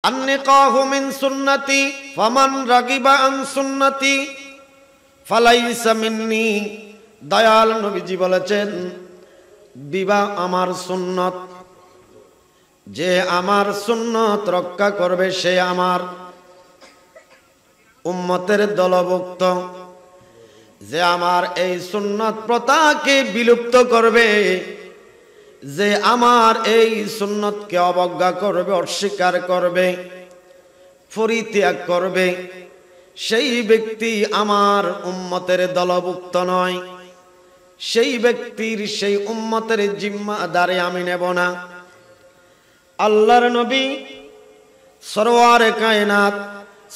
আন-নিকাহু মিন সুন্নতি ফামান রাগিবা আন সুন্নতি ফালাইসা মিন্নি। দয়াল নবীজি বলেছেন, বিবাহ আমার সুন্নত, যে আমার সুন্নত রক্ষা করবে সে আমার উম্মতের দলভুক্ত। যে আমার এই সুন্নত প্রথাকে বিলুপ্ত করবে, যে আমার এই সুন্নতকে অবজ্ঞা করবে, অস্বীকার করবে, পরিত্যাগ করবে, সেই ব্যক্তি আমার উম্মতের দলভুক্ত নয়। সেই ব্যক্তির, সেই উম্মতের জিম্মাদারি আমি নেব না। আল্লাহর নবী সরওয়ারে কায়নাত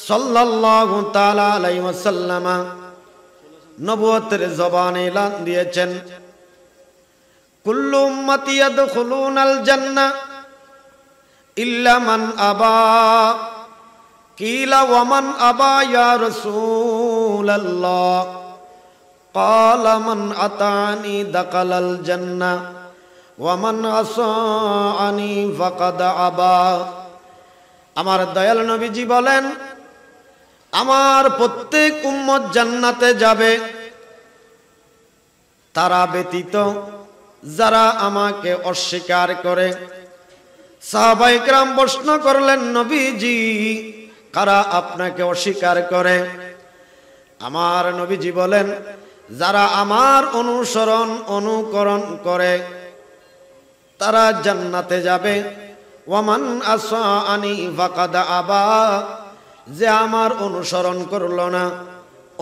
সাল্লাল্লাহু তাআলা আলাইহি ওয়াসাল্লাম নবুয়তের জবানে এলান দিয়েছেন, কুল্লু উম্মতি ইয়াদখুলুনাল জান্নাহ ইল্লা মান আবা। কিলা ওয়া মান আবা ইয়া রাসূলুল্লাহ? ক্বালা মান আতানি দাখালাল জান্নাহ ওয়া মান আসানি ফাকাদ আবা। আমার দয়াল নবীজি বলেন, আমার প্রত্যেক উম্মত জান্নাতে যাবে, তারা ব্যতীত যারা আমাকে অস্বীকার করে। সাহাবায়ে কেরাম প্রশ্ন করলেন, নবীজি কারা আপনাকে অস্বীকার করে? আমার নবীজি বলেন, যারা আমার অনুসরণ অনুকরণ করে তারা জান্নাতে যাবে। ওয়ামান আসানি ফাকাদ আবা। যে আমার অনুসরণ করলো না,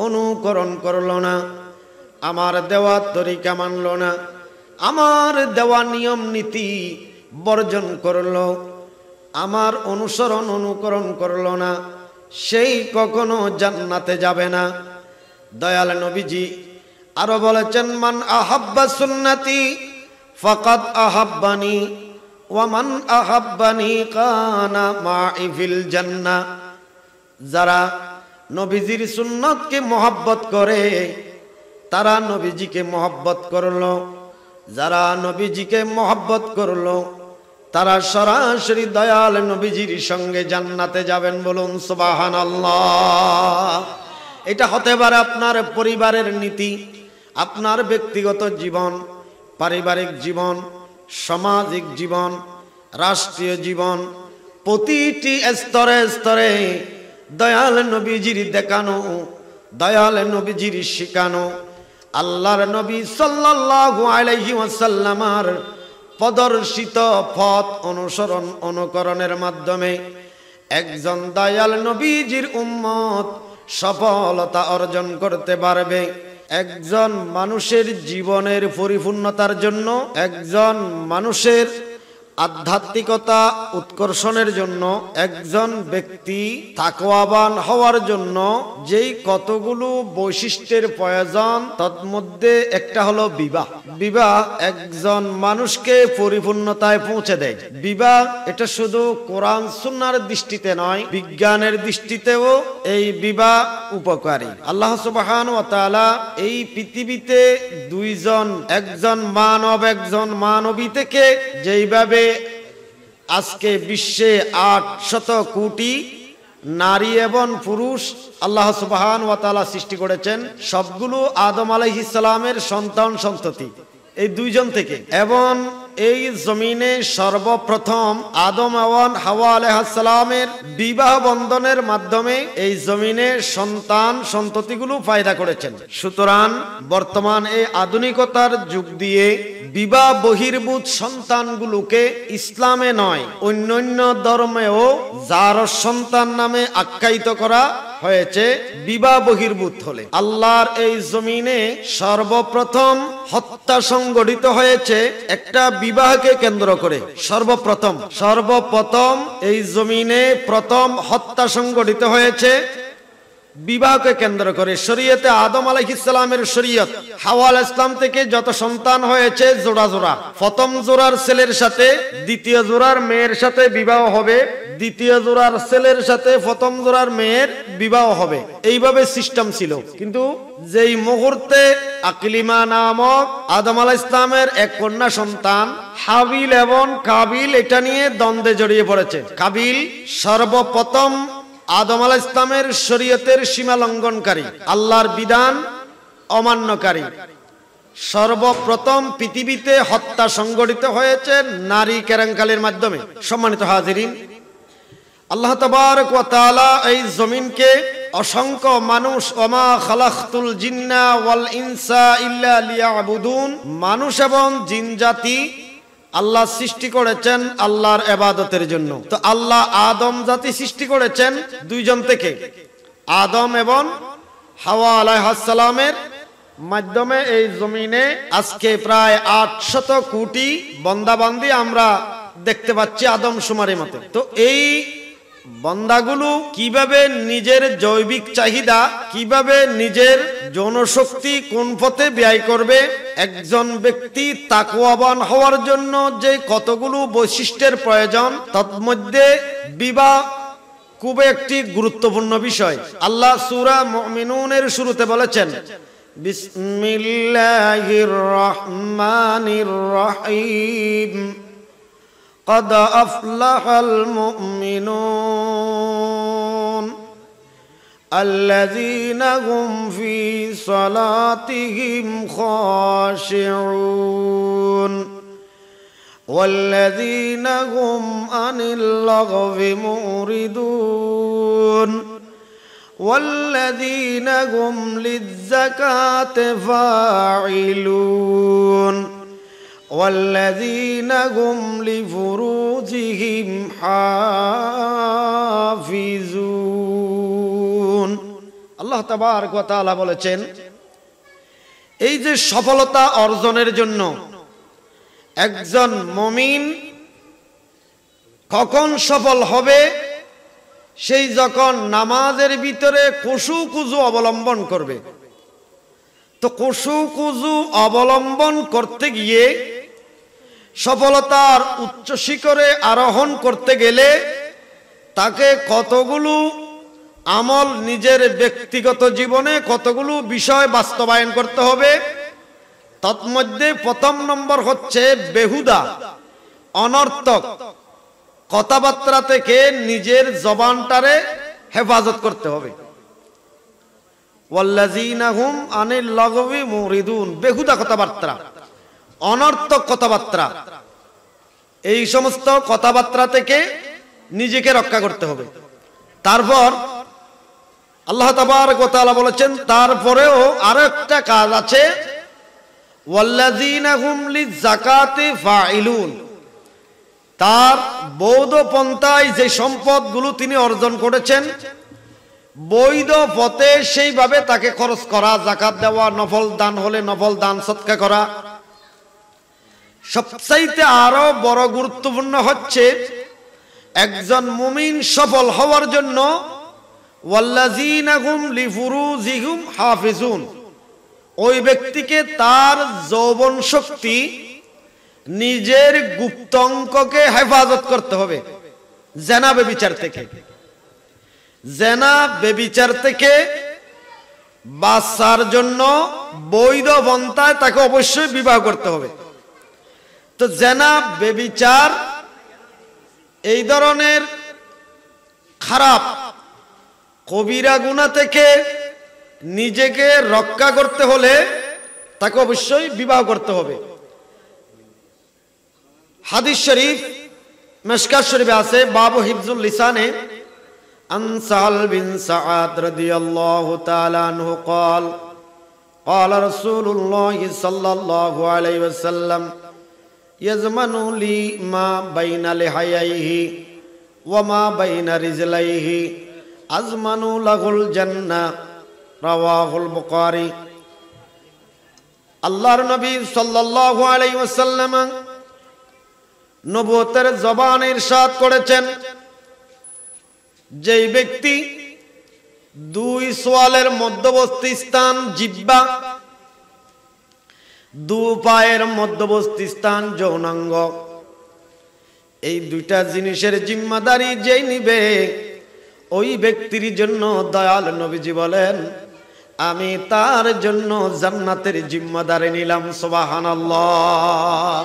অনুকরণ করলো না, আমার দেওয়া তরিকা মানলো না, আমার দেওয়া নিয়ম নীতি বর্জন করলো, আমার অনুসরণ অনুকরণ করলো না, সেই কখনো জান্নাতে যাবে না। দয়াল নবীজি আরো বলেছেন, মান আহাব্বা সুন্নতি ফাকাদ আহাব্বানি ওয়া মান আহাব্বানি কানা মা'i ফিল জান্নাহ। যারা নবীজির সুন্নতকে মহব্বত করে তারা নবীজিকে মহব্বত করলো। যারা নবীজিকে মহব্বত করলো তারা সরাসরি দয়াল নবীজির সঙ্গে জান্নাতে যাবেন। বলুন সুবহানাল্লাহ। এটা হতে পারে আপনার পরিবারের নীতি, আপনার ব্যক্তিগত জীবন, পারিবারিক জীবন, সামাজিক জীবন, রাষ্ট্রীয় জীবন, প্রতিটি স্তরে স্তরে দয়াল নবীজির দেখানো, দয়াল নবীজির শিখানো, আল্লাহর নবী সাল্লাল্লাহু আলাইহি ওয়াসাল্লামের প্রদর্শিত পথ অনুসরণ অনুকরণের মাধ্যমে একজন দয়াল নবীজির উম্মত সফলতা অর্জন করতে পারবে। একজন মানুষের জীবনের পরিপূর্ণতার জন্য, একজন মানুষের আধ্যাত্মিকতা উৎকর্ষণের জন্য, একজন ব্যক্তি তাকওয়াবান হওয়ার জন্য যেই কতগুলো বৈশিষ্ট্যের প্রয়োজন, তন্মধ্যে একটা হলো বিবাহ। বিবাহ একজন মানুষকে পরিপূর্ণতায় পৌঁছে দেয়। বিবাহ এটা শুধু কোরআন সুন্নাহর দৃষ্টিতে নয়, বিজ্ঞানের দৃষ্টিতেও এই বিবাহ উপকারী। আল্লাহ সুবহানাহু ওয়া তাআলা এই পৃথিবীতে দুইজন, একজন মানব একজন মানবী থেকে যেইভাবে আজকে বিশ্বে 800 কোটি নারী এবং পুরুষ আল্লাহ সুবহানাহু ওয়া তাআলা সৃষ্টি করেছেন, সবগুলো আদম আলাইহিস সালামের সন্তান সন্ততি এই দুইজন থেকে। এবং এই জমিনে সর্বপ্রথম আদম এবং হাওয়া আলাইহিস সালামের বিবাহ বন্ধনের মাধ্যমে এই জমিনে সন্তান সন্ততিগুলো পয়দা করেছেন। সুতরাং বর্তমান এই আধুনিকতার যুগ দিয়ে বিবাহ বহির্ভূত সন্তানগুলোকে ইসলামে নয় অন্যান্য ধর্মেও যার সন্তান নামে আখ্যায়িত করা হয়েছে বিবাহ বহির্ভূত হলে। আল্লাহর এই জমিনে সর্বপ্রথম হত্যা সংগঠিত হয়েছে একটা বিবাহকে কেন্দ্র করে। সর্বপ্রথম এই জমিনে প্রথম হত্যা সংগঠিত হয়েছে বিবাহকে কেন্দ্র করে। শরীয়তে আদম আলাইহিস সালামের শরীয়ত, হাওয়া আলাইহিস সালাম থেকে যত সন্তান হয়েছে জোড়া জোড়া, প্রথম জোড়ার ছেলের সাথে দ্বিতীয় জোড়ার মেয়ের সাথে বিবাহ হবে, দ্বিতীয় জোড়ার ছেলের সাথে প্রথম জোড়ার মেয়ের বিবাহ হবে, এইভাবে সিস্টেম ছিল। কিন্তু যেই মুহূর্তে আকলিমা নামক আদম আলাইহিস সালামের এক কন্যা সন্তান হাবিল এবং কাবিল এটা নিয়ে দ্বন্দ্বে জড়িয়ে পড়েছে। কাবিল সর্বপ্রথম আদম আলাইহিস সালামের শরীয়তের সীমা লঙ্ঘনকারী, আল্লাহর বিধান অমান্যকারী। সর্বপ্রথম পৃথিবীতে হত্যা সংঘটিত হয়েছে নারী কেলেঙ্কারির মাধ্যমে। সম্মানিত হাজিরিন, আল্লাহ তাবারক ওয়া তাআলা এই জমিনকে অসংখ্য মানুষ, ওমা খালাকতুল জিন্না ওয়াল ইনসা ইল্লা লিয়াবুদুন, মানুষ এবং জিন জাতি আল্লাহ সৃষ্টি করেছেন আল্লাহর ইবাদতের জন্য। তো আল্লাহ আদম জাতি সৃষ্টি করেছেন দুইজন থেকে, আদম এবং হাওয়া আলাইহিস সালামের মাধ্যমে এই জমিনে আজকে প্রায় 800 কোটি বান্দাবান্দি আমরা দেখতে পাচ্ছি আদম শুমারের মতে। তো এই বান্দাগুলো কিভাবে নিজের জৈবিক চাহিদা, কিভাবে নিজের জনশক্তি কোন পথে ব্যয় করবে, একজন ব্যক্তি তাকওয়াবান হওয়ার জন্য যে কতগুলো বৈশিষ্ট্যের প্রয়োজন, তন্মধ্যে বিবাহ খুব একটি গুরুত্বপূর্ণ বিষয়। আল্লাহ সূরা মুমিনুনের শুরুতে বলেছেন, বিসমিল্লাহির রহমানির রহিম, قد أفلح المؤمنون الذين هم في صلاتهم خاشعون والذين هم عن اللغو معرضون والذين هم للزكاة فاعلون والذين هم لفروجهم حافظون। আল্লাহ তাবারক ওয়া তাআলা বলেছেন, এই যে সফলতা অর্জনের জন্য একজন মুমিন কখন সফল হবে, সেই যখন নামাজের ভিতরে খুশু খুজু অবলম্বন করবে। তো খুশু খুজু অবলম্বন করতে গিয়ে সফলতার উচ্চ শিখরে আরোহণ করতে গেলে তাকে কতগুলো আমল নিজের ব্যক্তিগত জীবনে কতগুলো বিষয় বাস্তবায়ন করতে হবে। তন্মধ্যে প্রথম নম্বর হচ্ছে বেহুদা অনর্থক কথাবার্তা থেকে নিজের জবানটারে হেফাজত করতে হবে। ওয়াল্লাযীনা হুম আনিল লাগবি মুরিদুন, বেহুদা কথাবার্তা, অনর্থক কথাবার্তা, এই সমস্ত কথাবার্তা থেকে নিজেকে রক্ষা করতে হবে। তারপর আল্লাহ তাবারক ওয়া তাআলা বলেছেন, তারপরেও আরেকটা কাজ আছে, ওয়াল্লাযীনা হুম লিযাকাতি ফাইলুন, তার বৈধ পন্থায় যে সম্পদগুলো তিনি অর্জন করেছেন বৈধ পথে সেইভাবে তাকে খরচ করা, যাকাত দেওয়া, নফল দান হলে নফল দান সদকা করা। সবচাইতে আরো বড় গুরুত্বপূর্ণ হচ্ছে একজন মুমিন সফল হওয়ার জন্য ওয়াল্লাযীনা হুম লিফুরুজিহিম হাফিজুন, ওই ব্যক্তিকে তার যৌবন শক্তি, নিজের গুপ্ত অঙ্গকে হেফাজত করতে হবে জেনা ব্যভিচার থেকে। জেনা ব্যভিচার থেকে বাঁচার জন্য বৈধ পন্থায় তাকে অবশ্যই বিবাহ করতে হবে। তো জেনা ব্যভিচার এই ধরনের খারাপ কবিরা গুনাহ থেকে নিজেকে রক্ষা করতে হলে তাকে অবশ্যই বিবাহ করতে হবে। হাদিস শরীফ মিশকাত শরীফে আছে, বাবু হিফজুল লিসানে, আন সাহাল বিন সাআদ রাদিয়াল্লাহু তাআলা আনহু قال قال رسول الله صلى الله عليه وسلم يزمن لي ما بين لحييه وما بين رجليه أزمن له الجنة رواه البخاري। আল্লাহর নবী সাল্লাল্লাহু আলাইহি ওয়াসাল্লাম নবুয়তের জবানে ইরশাদ করেছেন, যেই ব্যক্তি দুই সোয়ালের মধ্যবর্তী স্থান জিহ্বা, দু পায়ের মধ্যবর্তী স্থান যৌনাঙ্গ। এই দুইটা জিনিসের জিম্মাদারি যেই নিবে ওই ব্যক্তির জন্য দয়াল নবীজি বলেন আমি তার জন্য জান্নাতের জিম্মাদারি নিলাম। সুবহানাল্লাহ।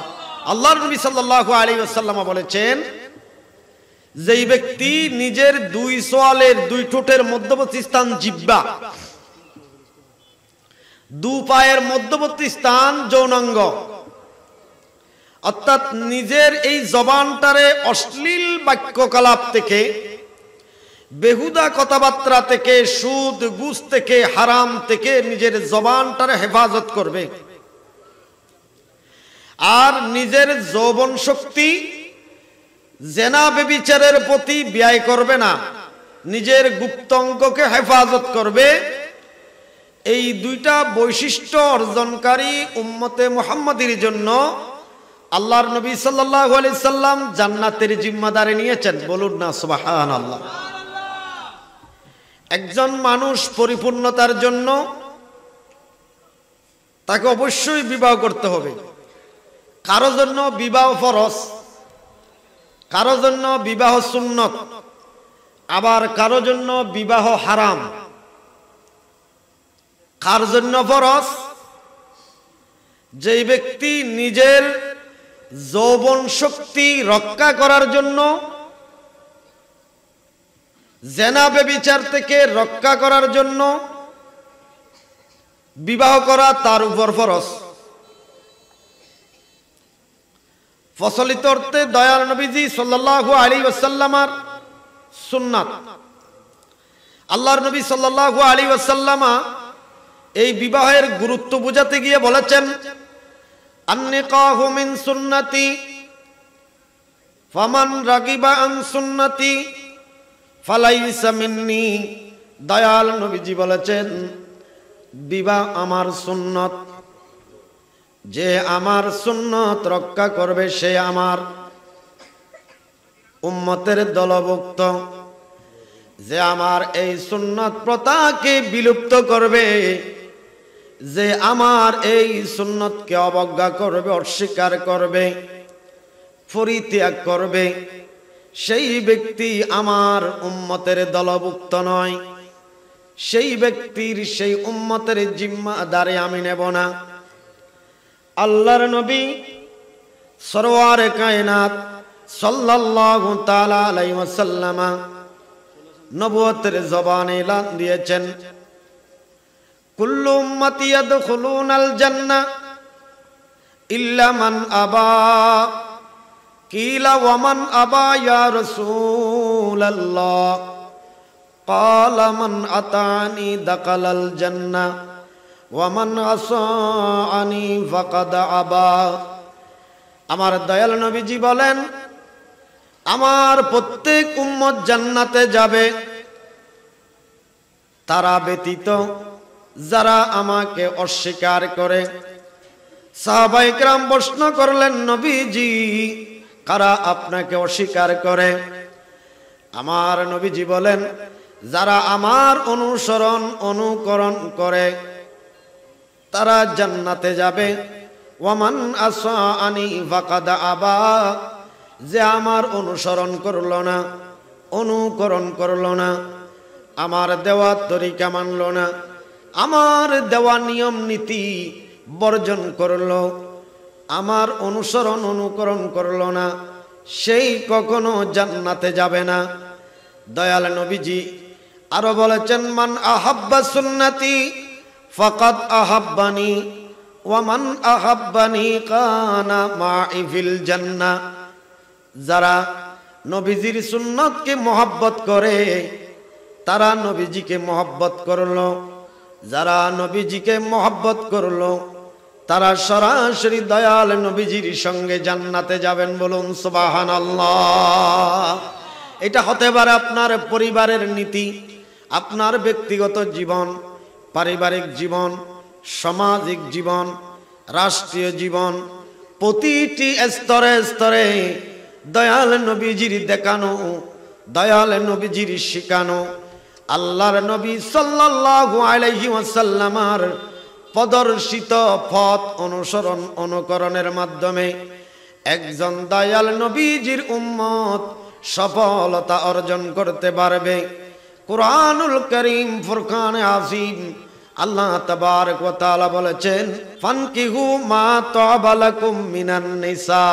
আল্লাহর নবী সাল্লাল্লাহু আলাইহি ওয়াসাল্লাম বলেছেন যেই ব্যক্তি নিজের দুই সোয়ালের দুই ঠোঁটের মধ্যবর্তী স্থান জিহ্বা, দু পায়ের মধ্যবর্তী স্থান যৌনাঙ্গ, অর্থাৎ নিজের এই জবানটারে অশ্লীল বাক্যকলাপ থেকে, বেহুদা কথাবার্তা থেকে, সুদ ঘুষ থেকে, হারাম থেকে নিজের জবানটারে হেফাজত করবে, আর নিজের যৌবন শক্তি জেনা ব্যভিচারের প্রতি ব্যয় করবে না, নিজের গুপ্তাঙ্গকে হেফাজত করবে, এই দুইটা বৈশিষ্ট্য অর্জনকারী উম্মতে মুহাম্মাদীর জন্য আল্লাহর নবী সাল্লাল্লাহু আলাইহি সাল্লাম জান্নাতের জিম্মাদারি নিয়েছেন। বলুন না সুবহানাল্লাহ। একজন মানুষ পরিপূর্ণতার জন্য তাকে অবশ্যই বিবাহ করতে হবে। কারো জন্য বিবাহ ফরজ, কারো জন্য বিবাহ সুন্নত, আবার কারো জন্য বিবাহ হারাম। কার জন্য ফরজ? যেই ব্যক্তি নিজের যৌবন শক্তি রক্ষা করার জন্য, জেনা ব্যভিচার থেকে রক্ষা করার জন্য বিবাহ করা তার উপর ফরজ। প্রচলিত অর্থে দয়াল নবীজি সাল্লাল্লাহু আলাইহি ওয়াসাল্লামের সুন্নাত। আল্লাহর নবী সাল্লাল্লাহু আলাইহি ওয়াসাল্লাম এই বিবাহের গুরুত্ব বোঝাতে গিয়ে বলেছেন আন-নিকাহু মিন সুন্নতি ফামান রাগিবা আন সুন্নতি ফালাইসা মিন্নি। দয়াল নবীজি বলেছেন বিবাহ আমার সুন্নত, যে আমার সুন্নত রক্ষা করবে সে আমার উম্মতের দলভুক্ত, যে আমার এই সুন্নত প্রথাকে বিলুপ্ত করবে, যে আমার এই সুন্নতকে অবজ্ঞা করবে, অস্বীকার করবে, পরিত্যাগ করবে, সেই ব্যক্তি আমার উম্মতের দলভুক্ত নয়, সেই ব্যক্তির সেই উম্মতের জিম্মাদারি আমি নেব না। আল্লাহর নবী সরওয়ারে কায়নাত সাল্লাল্লাহু তাআলা আলাইহি ওয়াসাল্লাম নবুয়তের জবানে এলান দিয়েছেন কুল্লু উম্মতি ইয়াদখুলুনাল জান্নাহ ইল্লা মান আবা। কিলা ওয়া মান আবা ইয়া রাসূলুল্লাহ? ক্বালা মান আতানি দাখালাল জান্নাহ ওয়া মান আসানি ফাকাদ আবা। আমার দয়াল নবীজি বলেন আমার প্রত্যেক উম্মত জান্নাতে যাবে, তারা ব্যতীত যারা আমাকে অস্বীকার করে। সাহাবায়ে কেরাম প্রশ্ন করলেন নবীজি কারা আপনাকে অস্বীকার করে? আমার নবীজি বলেন যারা আমার অনুসরণ অনুকরণ করে তারা জান্নাতে যাবে। ওয়ামান আসানি ফাকাদ আবা, যে আমার অনুসরণ করলো না, অনুকরণ করলো না, আমার দেওয়া তরিকা মানলো না, আমার দেওয়া নিয়ম নীতি বর্জন করলো, আমার অনুসরণ অনুকরণ করলো না, সেই কখনো জান্নাতে যাবে না। দয়াল নবীজি আরো বলেছেন মান আহাব্বা সুন্নতি ফাকাদ আহাব্বানি ওয়া মান আহাব্বানি কানা মা'i ফিল জান্নাহ। যারা নবীজির সুন্নতকে মহব্বত করে তারা নবীজিকে মহব্বত করলো, যারা নবীজিকে মহব্বত করলো তারা সরাসরি দয়াল নবীজির সঙ্গে জান্নাতে যাবেন। বলুন সুবহানাল্লাহ। এটা হতে পারে আপনার পরিবারের নীতি, আপনার ব্যক্তিগত জীবন, পারিবারিক জীবন, সামাজিক জীবন, রাষ্ট্রীয় জীবন, প্রতিটি স্তরে স্তরে দয়াল নবীজির দেখানো, দয়াল নবীজির শিখানো আল্লাহর নবী সাল্লাল্লাহু আলাইহি ওয়াসাল্লামের প্রদর্শিত পথ অনুসরণ অনুকরণের মাধ্যমে একজন দয়াল নবীজির উম্মত সফলতা অর্জন করতে পারবে। কুরআনুল কারীম ফুরকানে আজিম আল্লাহ তাবারক ওয়া তাআলা বলেছেন, ফানকিহু মা তাবা লাকুম মিনান নিসা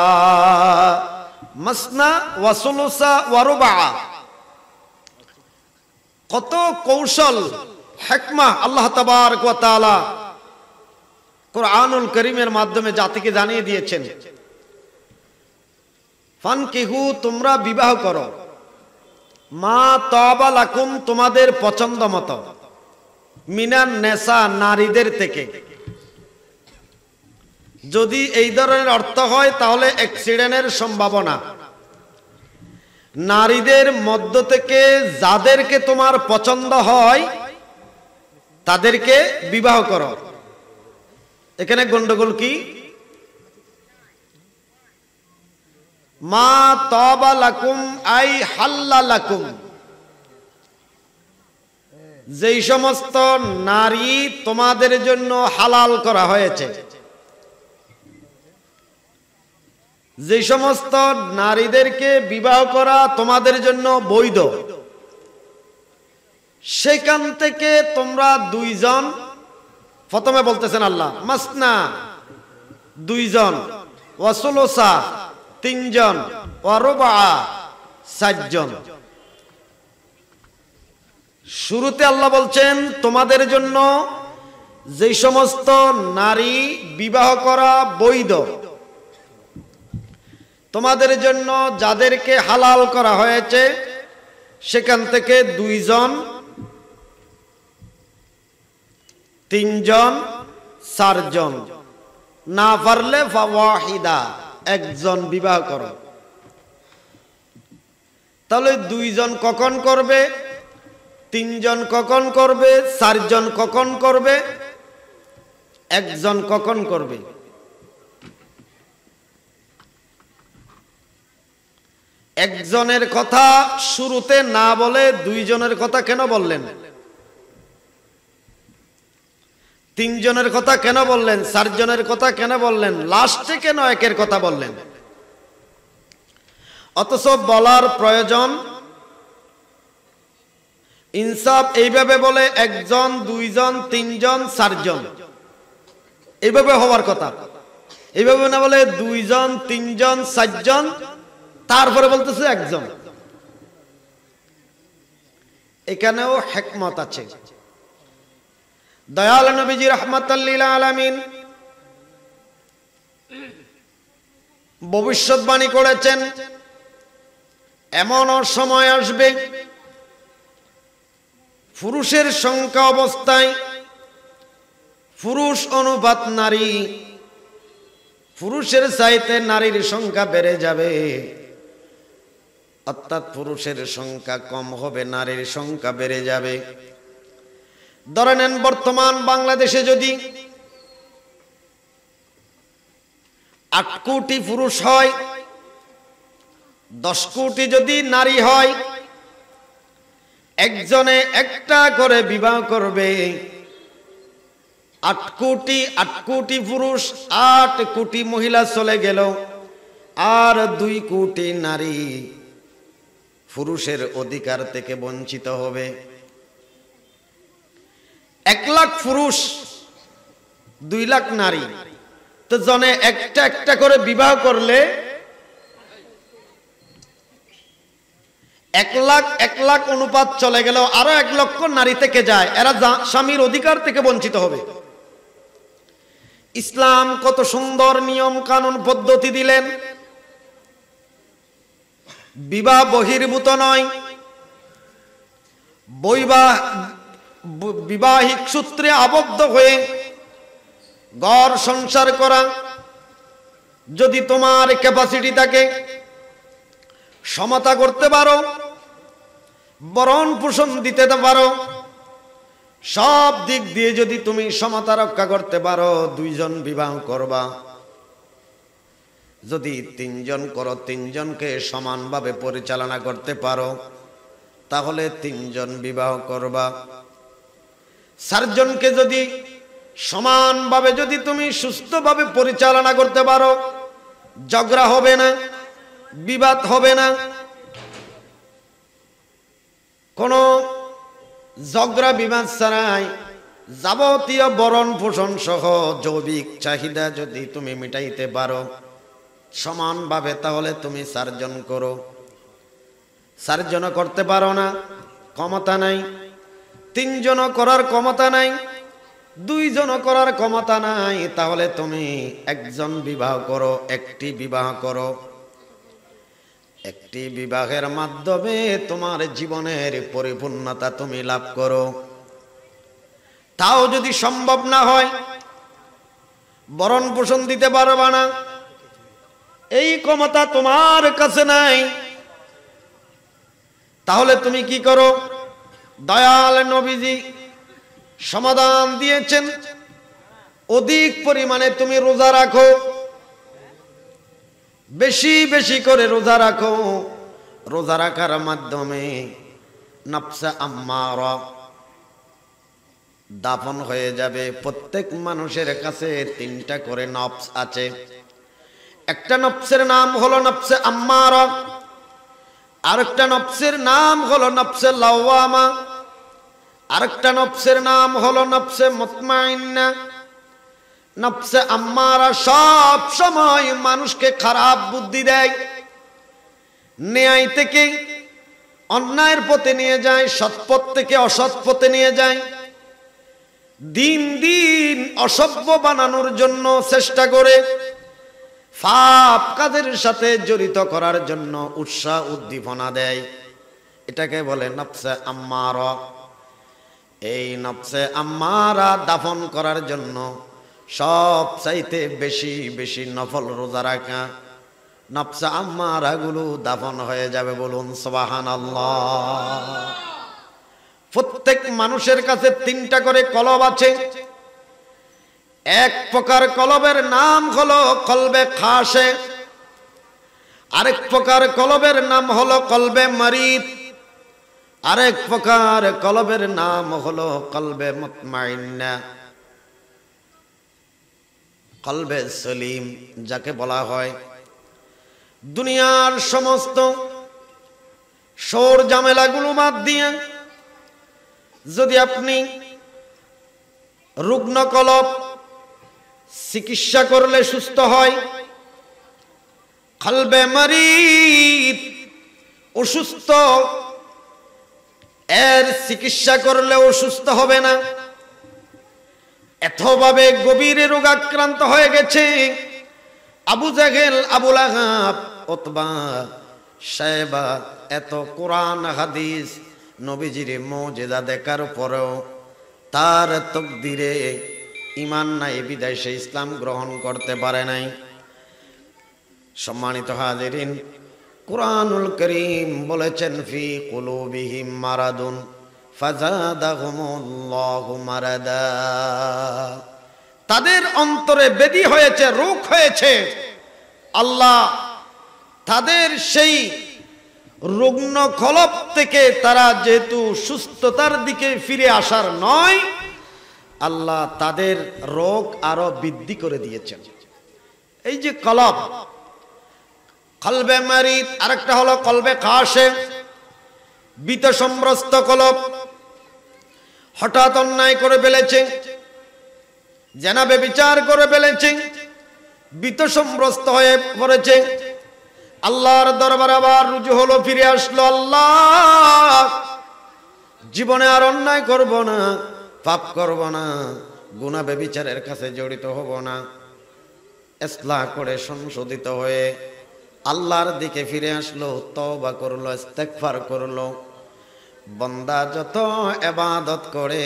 মাসনা ওয়া সুলুসা ওয়া রুবা। কত কৌশল হিকমা আল্লাহ তাবারক ওয়া তাআলা কুরআনুল কারীমের মাধ্যমে জাতিকে জানিয়ে দিয়েছেন। ফানকিহু তোমরা বিবাহ করো, মা তাবা লাকুম তোমাদের পছন্দ মতো, মিনান নেসা নারীদের থেকে। যদি এই ধরনের অর্থ হয় তাহলে অ্যাক্সিডেন্টের সম্ভাবনা। নারীদের মধ্য থেকে যাদেরকে তোমার পছন্দ হয় তাদেরকে বিবাহ করো। এখানে গন্ডগোল কি? মা তাবা লাকুম আই হাল্লা লাকুম, যেই সমস্ত নারী তোমাদের জন্য হালাল করা হয়েছে, যে সমস্ত নারীদেরকে বিবাহ করা তোমাদের জন্য বৈধ, সেখান থেকে তোমরা দুইজন, প্রথমে বলতেছেন আল্লাহ মাসনা দুইজন, ওয়া সুলুসা তিনজন, ওয়া রুবা চারজন। শুরুতে আল্লাহ বলছেন তোমাদের জন্য যে সমস্ত নারী বিবাহ করা বৈধ, তোমাদের জন্য যাদেরকে হালাল করা হয়েছে সেখান থেকে দুইজন, তিনজন, চারজন, না পারলে ফাওয়াহিদা একজন বিবাহ করো। তাহলে দুইজন কখন করবে, তিনজন কখন করবে, চারজন কখন করবে, একজন কখন করবে? একজনের কথা শুরুতে না বলে দুইজনের কথা কেন বললেন? তিনজনের কথা কেন বললেন? চারজনের কথা কেন বললেন? লাস্টে কেন একের কথা বললেন? অথচ বলার প্রয়োজন ইনসাফ এইভাবে বলে একজন, দুইজন, তিনজন, চারজন, এইভাবে হওয়ার কথা। এইভাবে না বলে দুইজন, তিনজন, চারজন, তারপরে বলতেছে একজন। এখানেও হিকমত আছে। দয়াল নবীজি রাহমাতাল লিল আলামিন ভবিষ্যৎবাণী করেছেন, এমন সময় আসবে পুরুষের সংখ্যা অবস্থায় পুরুষ অনুপাত নারী, পুরুষের চাইতে নারীর সংখ্যা বেড়ে যাবে, অর্থাৎ পুরুষের সংখ্যা কম হবে, নারীর সংখ্যা বেড়ে যাবে। ধরে নেন বর্তমান বাংলাদেশে যদি 8 কোটি পুরুষ হয়, 10 কোটি যদি নারী হয়, একজনে একটা করে বিবাহ করবে। 8 কোটি পুরুষ, 8 কোটি মহিলা চলে গেল, আর 2 কোটি নারী পুরুষের অধিকার থেকে বঞ্চিত হবে। 1 লাখ পুরুষ, 2 লাখ নারী, তো জনে একটা একটা করে বিবাহ করলে 1 লাখ অনুপাত চলে গেল, আরো 1 লক্ষ নারী থেকে যায়, এরা স্বামীর অধিকার থেকে বঞ্চিত হবে। ইসলাম কত সুন্দর নিয়ম কানুন পদ্ধতি দিলেন। বিবাহ বহির্ভূত নয়, বিবাহিক সূত্রে আবদ্ধ হয়ে ঘর সংসার করা। যদি তোমার ক্যাপাসিটি থাকে, সমতা করতে পারো, ভরণ পোষণ দিতে পারো, সব দিক দিয়ে যদি তুমি সমতা রক্ষা করতে পারো, 2 জন বিবাহ করবা। যদি 3 জন করো, 3 জনকে সমানভাবে পরিচালনা করতে পারো, তাহলে 3 জন বিবাহ করবা। 4 জনকে যদি সমানভাবে যদি তুমি সুস্থভাবে পরিচালনা করতে পারো, ঝগড়া হবে না, বিবাদ হবে না, কোনো ঝগড়া বিবাদ ছাড়াই যাবতীয় ভরণ পোষণ সহ জৈবিক চাহিদা যদি তুমি মিটাইতে পারো সমানভাবে, তাহলে তুমি 4 জন করো। 4 জন করতে পারো না, ক্ষমতা নাই, 3 জন করার ক্ষমতা নাই, 2 জন করার ক্ষমতা নাই, তাহলে তুমি 1 জন বিবাহ করো, 1টি বিবাহ করো। 1টি বিবাহের মাধ্যমে তোমার জীবনের পরিপূর্ণতা তুমি লাভ করো। তাও যদি সম্ভব না হয়, ভরণ পোষণ দিতে পারবা না, এই ক্ষমতা তোমার কাছে নাই, তাহলে তুমি কি করো? দয়াল নবীজি সমাধান দিয়েছেন, অধিক পরিমাণে তুমি রোজা রাখো, বেশি বেশি করে রোজা রাখো। রোজা রাখার মাধ্যমে নফসে আম্মারা দাফন হয়ে যাবে। প্রত্যেক মানুষের কাছে 3টা করে নফস আছে। একটা নফসের নাম হলো নফসে আম্মারা, আরেকটা নফসের নাম হলো নফসে লাওয়ামা, আরেকটা নফসের নাম হলো নফসে মুতমাইন্না। নফসে আম্মারা সব সময় মানুষকে খারাপ বুদ্ধি দেয়, ন্যায় থেকে অন্যায়ের পথে নিয়ে যায়, সৎপথ থেকে অসৎ পথে নিয়ে যায়, দিন দিন অসভ্য বানানোর জন্য চেষ্টা করে, পাপ কাজের সাথে জড়িত করার জন্য উৎসাহ উদ্দীপনা দেয়। এটাকে বলে নফসে আম্মারা। এই নফসে আম্মারা দাফন করার জন্য সব চাইতে বেশি বেশি নফল রোজা রাখা, নফসে আম্মারা গুলো দাফন হয়ে যাবে। বলুন সুবহানাল্লাহ। প্রত্যেক মানুষের কাছে 3টা করে কলব আছে। এক প্রকার কলবের নাম হলো কলবে খাসে, আরেক প্রকার কলবের নাম হলো কলবে মারিদ, আরেক প্রকার কলবের নাম হলো কলবে মুতমাইন্না, কলবে সলিম যাকে বলা হয়। দুনিয়ার সমস্ত শোর ঝামেলাগুলো বাদ দিয়ে যদি আপনি রুগ্ন কলব চিকিৎসা করলে সুস্থ হয়, কলবে মারিদ অসুস্থ, এর চিকিৎসা করলে অসুস্থ হবে না। এতভাবে গভীর রোগাক্রান্ত হয়ে গেছে আবু জাহেল, আবু লাহাব, উতবা, শায়বা। এত কোরআন হাদিস নবীজির মুজিজা দেখার পরেও তার তাকদীরে ঈমান নাই, বিদায় সে ইসলাম গ্রহণ করতে পারে নাই। সম্মানিত হাজিরিন, কুরআনুল কারীম বলেছেন ফি কুলুবিহিম মারাদুন ফাযাদাহুমুল্লাহু মারাদা। তাদের অন্তরে ব্যাধি হয়েছে, রোগ হয়েছে। আল্লাহ তাদের সেই রুগ্ন কলব থেকে তারা যেহেতু সুস্থতার দিকে ফিরে আসার নয়, আল্লাহ তাদের রোগ আরো বৃদ্ধি করে দিয়েছেন। এই যে কলব, কলবে মারিদ, আরেকটা হলো কলবে খাসে, বিত সম্ভ্রস্ত কলব। হঠাৎ অন্যায় করে ফেলেছে, জেনাবে বিচার করে ফেলেছে, বিত সম্ভ্রস্ত হয়ে পড়েছে, আল্লাহর দরবারে আবার রুজু হলো, ফিরে আসলো, আল্লাহ জীবনে আর অন্যায় করব না, পাপ করব না, গুনাহ ব্যভিচারের কাছে জড়িত হব না। ইসলাহ করে সংশোধিত হয়ে আল্লাহর দিকে ফিরে আসলো, তওবা করলো, ইস্তেগফার করলো। বান্দা যত ইবাদত করে,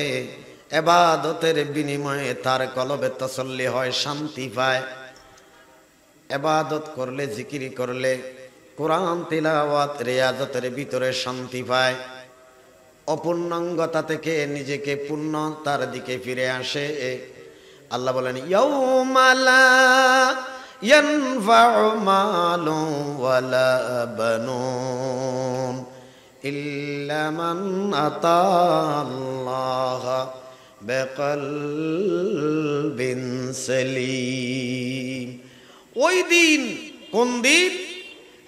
ইবাদতের বিনিময়ে তার কলবে তাসাল্লি হয়, শান্তি পায়। ইবাদত করলে, জিকির করলে, কোরআন তিলাওয়াত, রিয়াজতের ভিতরে শান্তি পায়। অপূর্ণাঙ্গতা থেকে নিজেকে পূর্ণতার দিকে ফিরে আসে। আল্লাহ বলেন ইয়াউমা লা ইয়ানফাউ মালুন ওয়ালা বানুন ইল্লা মান আতাল্লাহ বিকলবিন সালিম। ওই দিন, কোন দিন?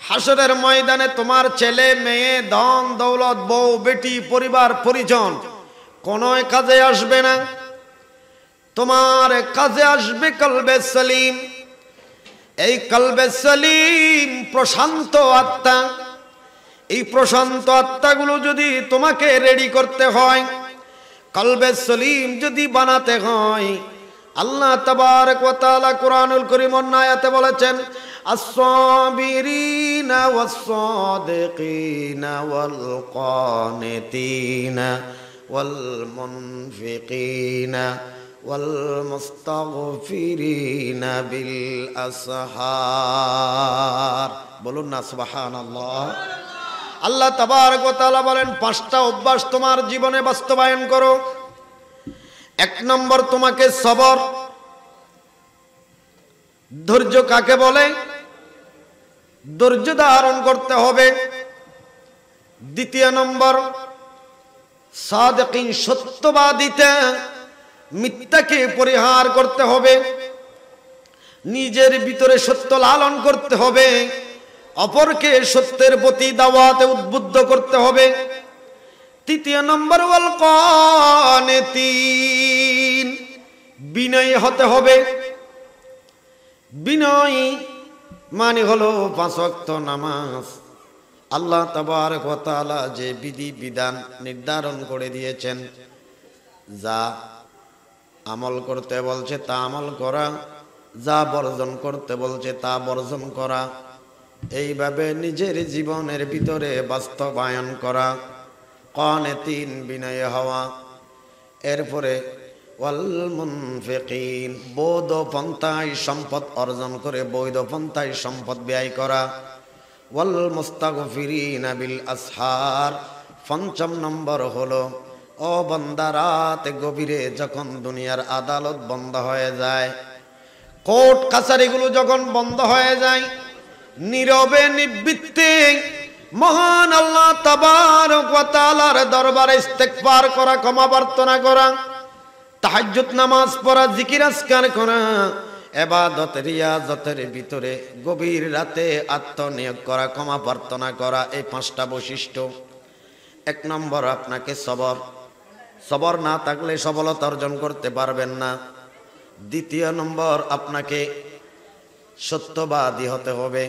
হাসরের ময়দানে তোমার ছেলে মেয়ে, ধন দৌলত, বউ বেটি, পরিবার পরিজন কোনো কাজে আসবে না। তোমার কাজে আসবে কলবে সলিম। এই কলবে সলিম প্রশান্ত আত্মা। এই প্রশান্ত আত্মাগুলো যদি তোমাকে রেডি করতে হয়, কলবে সলিম যদি বানাতে হয়, আল্লাহ তাবারক ওয়া তাআলা কুরআনুল কারীম আয়াতে বলেছেন, আস-সাবিরিনা ওয়াস-সাদিকিনা ওয়াল কানিতিনা ওয়াল মুনফিকিনা ওয়াল মুস্তাগফিরিনা বিল আসহার। বলুন না সুবহানাল্লাহ। আল্লাহ তাবারক ওয়া তাআলা বলেন, 5টা অভ্যাস তোমার জীবনে বাস্তবায়ন করো। 1 নম্বর, তোমাকে সবর, ধৈর্য কাকে বলে? ধৈর্য ধারণ করতে হবে। 2 নম্বর, সাদিকিন, সত্যবাদিতা, মিথ্যাকে পরিহার করতে হবে। নিজের ভিতরে সত্য লালন করতে হবে, অপরকে সত্যের প্রতি দাওয়াতে উদ্বুদ্ধ করতে হবে। 3 নম্বর, ওয়াল কানিতিন, বিনয়ী হতে হবে। বিনয়ী মানে হলো 5 ওয়াক্ত নামাজ। আল্লাহ তাবারক ওয়া তাআলা যে বিধি বিধান নির্ধারণ করে দিয়েছেন, যা আমল করতে বলছে তা আমল করা, যা বর্জন করতে বলছে তা বর্জন করা, এইভাবে নিজের জীবনের ভিতরে বাস্তবায়ন করা। কানিতিন, বিনয়ী হওয়া। এরপরে ওয়াল মুনফিকিন, বৈধ পন্থায় সম্পদ অর্জন করে বৈধ পন্থায় সম্পদ ব্যয় করা। ওয়াল মুস্তাগফিরিনা বিল আসহার। 5ম নম্বর হলো, ও বান্দা, রাত গভীরে যখন দুনিয়ার আদালত বন্ধ হয়ে যায়, কোর্ট কাছারিগুলো যখন বন্ধ হয়ে যায়, নীরবে নিবৃত্তে মহান আল্লাহ তাবারক ওয়া তাআলার দরবারে ইস্তেগফার করা, ক্ষমা প্রার্থনা করা, তাহাজ্জুদ নামাজ পড়া, জিকির আজকার করা, ইবাদত রিয়াজতের ভিতরে গভীর রাতে আত্মনিয়োগ করা, ক্ষমা প্রার্থনা করা। এই 5টা বৈশিষ্ট্য। 1 নম্বর, আপনাকে সবর। সবর না থাকলে সফলতা অর্জন করতে পারবেন না। 2 নম্বর, আপনাকে সত্যবাদী হতে হবে।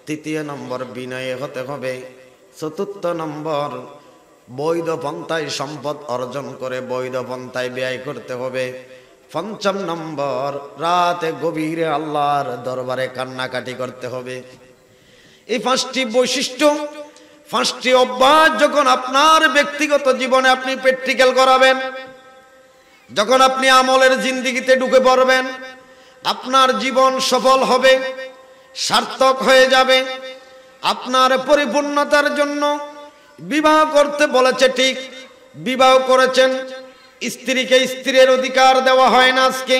3 নম্বর, বিনয়ী হতে হবে। 4 নম্বর, বৈধ পন্থায় সম্পদ অর্জন করে বৈধ পন্থায় ব্যয় করতে হবে। 5ম নম্বর, রাতে গভীরে আল্লাহর দরবারে কান্নাকাটি করতে হবে। এই 5টি বৈশিষ্ট্য, 5টি অভ্যাস যখন আপনার ব্যক্তিগত জীবনে আপনি প্র্যাকটিক্যাল করাবেন, যখন আপনি আমলের জিন্দেগিতে ঢুকে পড়বেন, আপনার জীবন সফল হবে, সার্থক হয়ে যাবে। আপনার পরিপূর্ণতার জন্য বিবাহ করতে বলেছে, ঠিক, বিবাহ করেছেন। স্ত্রীকে স্ত্রীর অধিকার দেওয়া হয় না। আজকে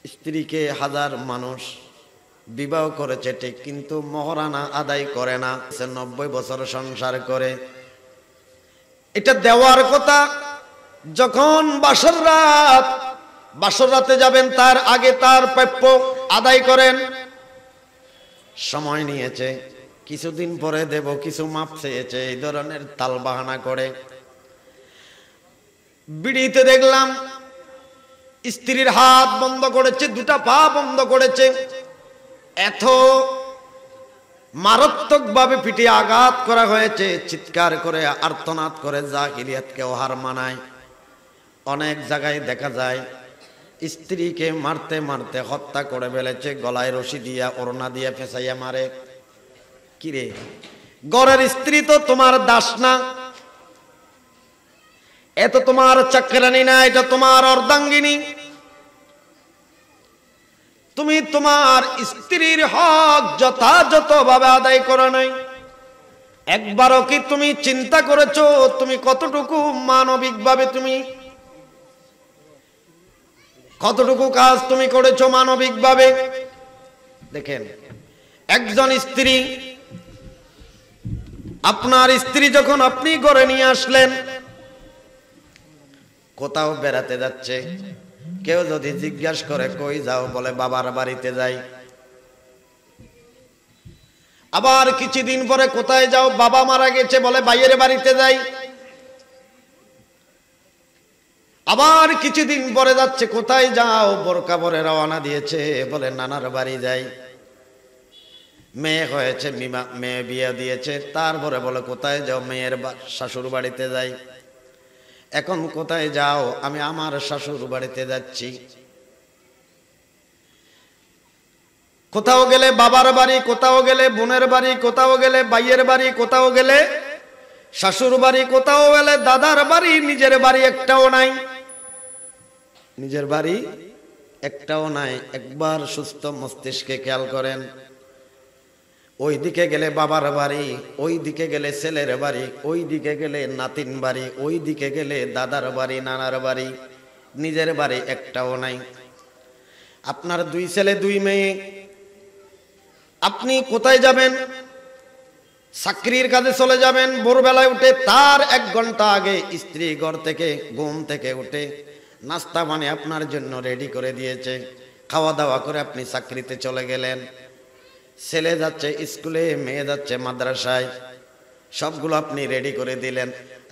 স্ত্রীকে হাজার মানুষ বিবাহ করেছে, ঠিক, কিন্তু মহারানা আদায় করে না। 90 বছর সংসার করে। এটা দেওয়ার কথা। যখন বাসর রাতে যাবেন, তার আগে তার প্রাপ্য আদায় করেন। সময় নিয়েছে, কিছুদিন পরে দেব, কিছু মাপ চেয়েছে, এই ধরনের তাল বাহানা করে। বিড়িতে দেখলাম স্ত্রীর হাত বন্ধ করেছে, 2টা পা বন্ধ করেছে, এত মারাত্মকভাবে পিঠে আঘাত করা হয়েছে, চিৎকার করে আর্তনাদ করে জাহিলিয়াতকে হার মানায়। অনেক জায়গায় দেখা যায় স্ত্রীকে মারতে মারতে হত্যা করে ফেলেছে, গলায় রশি দিয়া ওড়না দিয়া ফেঁসাইয়া মারে। কিরে, ঘরের স্ত্রী তো তোমার দাস না, এত তোমার চাকরানি না, এটা তোমার অর্ধাঙ্গিনী। তুমি তোমার স্ত্রীর হক যথাযথভাবে আদায় করো নাই। একবারও কি তুমি চিন্তা করেছো তুমি কতটুকু মানবিকভাবে, তুমি কতটুকু কাজ তুমি করেছো মানবিকভাবে? দেখেন, একজন স্ত্রী আপনার স্ত্রী যখন আপনি ঘরে নিয়ে আসলেন, কোথাও বেড়াতে যাচ্ছে, কেউ যদি জিজ্ঞাসা করে কই যাও, বলে বাবার বাড়িতে যাই। আবার কিছুদিন পরে কোথায় যাও, বাবা মারা গেছে, বলে ভাইয়ের বাড়িতে যাই। আবার কিছুদিন পরে যাচ্ছে, কোথায় যাও, বোরকা পরে রওনা দিয়েছে, বলে নানার বাড়ি যাই। মেয়ে হয়েছে, মেয়ে বিয়ে দিয়েছে, তারপরে বলে কোথায় যাও, মেয়ের শাশুড় বাড়িতে যাই। এখন কোথায় যাও, আমি আমার শাশুড় বাড়িতে যাচ্ছি। কোথাও গেলে বাবার বাড়ি, কোথাও গেলে বোনের বাড়ি, কোথাও গেলে ভাইয়ের বাড়ি, কোথাও গেলে শাশুর বাড়ি, কোথাও গেলে দাদার বাড়ি, নিজের বাড়ি একটাও নাই। নিজের বাড়ি একটাও নাই। একবার সুস্থ মস্তিষ্কে খেয়াল করেন, ওই দিকে গেলে বাবার বাড়ি, ওই দিকে গেলে ছেলের বাড়ি, ওই দিকে গেলে নাতিন বাড়ি, ওই দিকে গেলে দাদার বাড়ি, নানার বাড়ি, নিজের বাড়ি একটাও নাই। আপনার 2 ছেলে 2 মেয়ে, আপনি কোথায় যাবেন? চাকরির কাজে চলে যাবেন। ভোরবেলায় উঠে তার 1 ঘন্টা আগে স্ত্রী ঘর থেকে ঘুম থেকে উঠে নাস্তা পানি আপনার জন্য রেডি করে দিয়েছে, খাওয়া দাওয়া করে আপনি চাকরিতে চলে গেলেন। ছেলে যাচ্ছে স্কুলে, মেয়ে যাচ্ছে মাদ্রাসায়, সবগুলো আপনি রেডি করে দিলেন।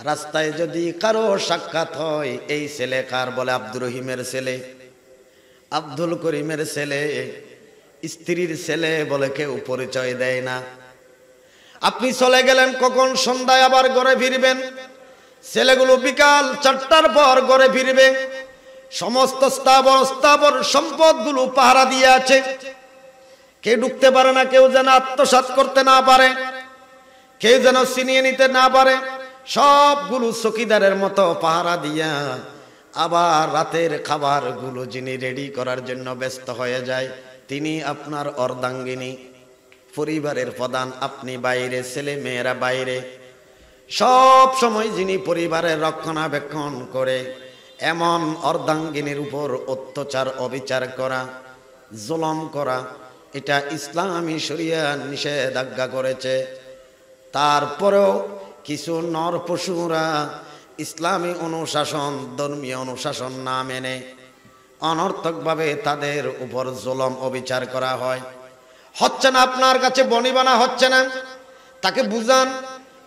রাস্তায় যদি কারো সাক্ষাৎ হয়, এই ছেলে কার, বলে আব্দুর রহিমের ছেলে, আব্দুল করিমের ছেলে, স্ত্রীর ছেলে, বলে কেউ পরিচয় দেয় না। আপনি চলে গেলেন, কখন সন্ধ্যায় আবার ঘরে ফিরবেন। ছেলেগুলো বিকাল 4টার পর ঘরে ফিরবে। সমস্ত স্থাবর সম্পদগুলো পাহারা দিয়ে আছে, কেউ ঢুকতে পারে না, কেউ যেন আত্মসাৎ করতে না পারে, কেউ যেন ছিনিয়ে নিতে না পারে। সবগুলো চকিদারের মতো পাহারা দিয়া আবার রাতের খাবারগুলো যিনি রেডি করার জন্য ব্যস্ত হয়ে যায়, তিনি আপনার অর্ধাঙ্গিনী, পরিবারের প্রধান। আপনি বাইরে, ছেলে মেয়েরা বাইরে। সব সময় যিনি পরিবারের রক্ষণাবেক্ষণ করে, এমন অর্ধাঙ্গিনীর উপর অত্যাচার অবিচার করা, জুলুম করা, এটা ইসলামী শরিয়া নিষেধাজ্ঞা করেছে। তারপরেও কিছু নর পশুরা ইসলামী অনুশাসন, ধর্মীয় অনুশাসন না মেনে অনর্থকভাবে তাদের উপর জুলুম অবিচার করা হয়। হচ্ছে না, আপনার কাছে বনিবানা হচ্ছে না, তাকে বুঝান,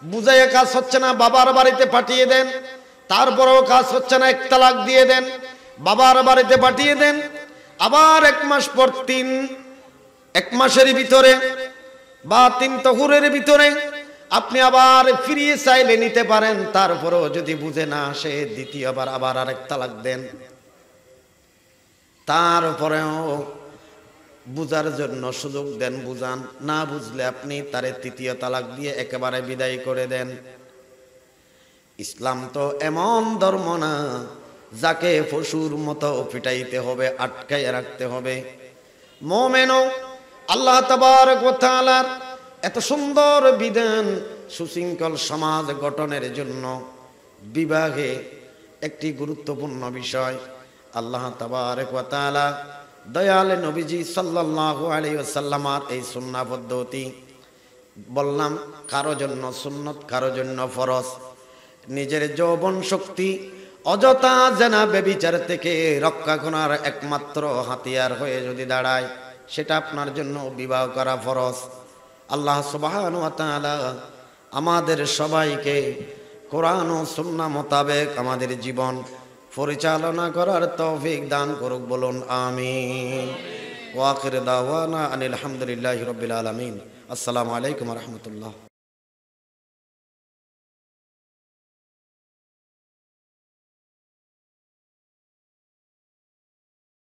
বুঝাইয়ে কাজ হচ্ছে না, বাবার বাড়িতে পাঠিয়ে দেন। তারপরেও কাজ হচ্ছে না, 1 তালাক দিয়ে দেন, বাবার বাড়িতে পাঠিয়ে দেন। আবার 1 মাস পর 1 মাসের ভিতরে বা 3 তহুরের ভিতরে আপনি আবার ফিরিয়ে চাইলে নিতে পারেন। তারপরেও যদি বুঝে না আসে, দ্বিতীয়বার আবার আরেক তালাক দেন। তারপরেও বুঝার জন্য সুযোগ দেন, বুঝান। না বুঝলে আপনি তারে 3য় তালাক দিয়ে একেবারে বিদায় করে দেন। ইসলাম তো এমন ধর্ম না যাকে পশুর মতো পিটাইতে হবে, আটকাইয়া রাখতে হবে। মুমিনও আল্লাহ তাবারক ওয়া তাআলার এত সুন্দর বিধান, সুশৃঙ্খল সমাজ গঠনের জন্য বিবাহে একটি গুরুত্বপূর্ণ বিষয়। আল্লাহ তাবারক ওয়া তাআলা দয়াল নবীজি সাল্লাল্লাহু আলাইহি ওয়াসাল্লামের এই সুন্নাহ পদ্ধতি, বললাম কারো জন্য সুন্নত, কারো জন্য ফরজ। নিজের যৌবন শক্তি অযথা জেনা ব্যভিচার থেকে রক্ষা করার একমাত্র হাতিয়ার হয়ে যদি দাঁড়ায়, সেটা আপনার জন্য বিবাহ করা ফরজ। আল্লাহ সুবহানাহু ওয়া তাআলা আমাদের সবাইকে কোরআন ও সুন্নাহ মোতাবেক আমাদের জীবন পরিচালনা করার তৌফিক দান করুক, বলুন আমিন। ওয়া আখির দাওয়ানা আনিল হামদুলিল্লাহি রাব্বিল আলামিন। আসসালামু আলাইকুম ওয়া রাহমাতুল্লাহ।